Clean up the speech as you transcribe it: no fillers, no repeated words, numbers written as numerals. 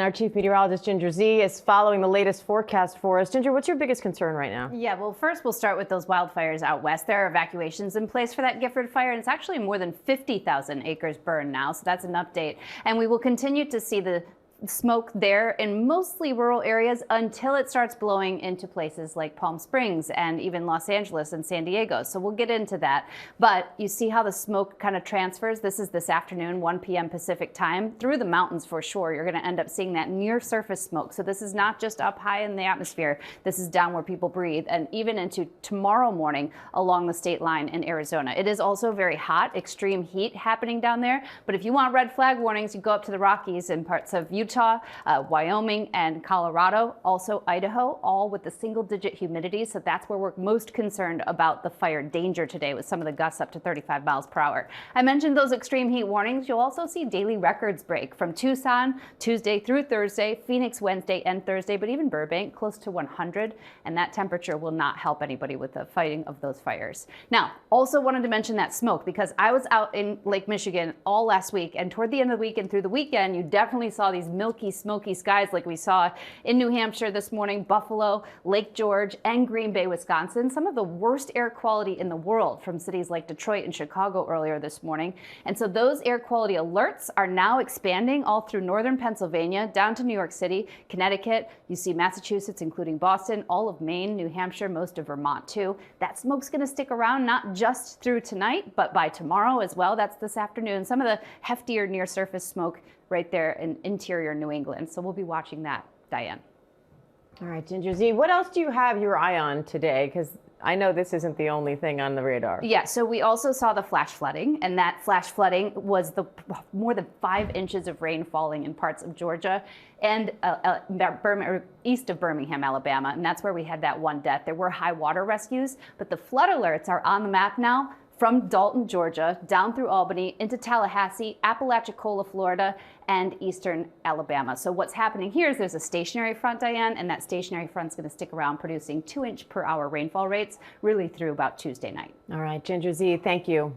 Our chief meteorologist, Ginger Z, is following the latest forecast for us. Ginger, what's your biggest concern right now? Yeah, well, first we'll start with those wildfires out west. There are evacuations in place for that Gifford fire, and it's actually more than 50,000 acres burned now, so that's an update. And we will continue to see the smoke there in mostly rural areas until it starts blowing into places like Palm Springs and even Los Angeles and San Diego. So we'll get into that. But you see how the smoke kind of transfers. This is this afternoon, 1 p.m. Pacific time, through the mountains for sure. You're going to end up seeing that near surface smoke. So this is not just up high in the atmosphere. This is down where people breathe, and even into tomorrow morning along the state line in Arizona. It is also very hot, extreme heat happening down there. But if you want red flag warnings, you go up to the Rockies and parts of Utah, Wyoming, and Colorado, also Idaho, all with the single-digit humidity. So that's where we're most concerned about the fire danger today, with some of the gusts up to 35 miles per hour. I mentioned those extreme heat warnings. You'll also see daily records break from Tucson Tuesday through Thursday, Phoenix Wednesday and Thursday, but even Burbank close to 100. And that temperature will not help anybody with the fighting of those fires. Now, also wanted to mention that smoke, because I was out in Lake Michigan all last week, and toward the end of the week and through the weekend, you definitely saw these milky, smoky skies like we saw in New Hampshire this morning, Buffalo, Lake George, and Green Bay, Wisconsin. Some of the worst air quality in the world from cities like Detroit and Chicago earlier this morning. And so those air quality alerts are now expanding all through northern Pennsylvania, down to New York City, Connecticut. You see Massachusetts, including Boston, all of Maine, New Hampshire, most of Vermont too. That smoke's going to stick around not just through tonight, but by tomorrow as well. That's this afternoon. Some of the heftier near surface smoke right there in interior New England. So we'll be watching that, Diane. All right, Ginger Z, what else do you have your eye on today? Because I know this isn't the only thing on the radar. Yeah, so we also saw the flash flooding, and that flash flooding was the more than 5 inches of rain falling in parts of Georgia and east of Birmingham, Alabama, and that's where we had that one death. There were high water rescues, but the flood alerts are on the map now, from Dalton, Georgia, down through Albany, into Tallahassee, Apalachicola, Florida, and eastern Alabama. So what's happening here is there's a stationary front, Diane, and that stationary front's going to stick around producing 2-inch per hour rainfall rates really through about Tuesday night. All right, Ginger Z, thank you.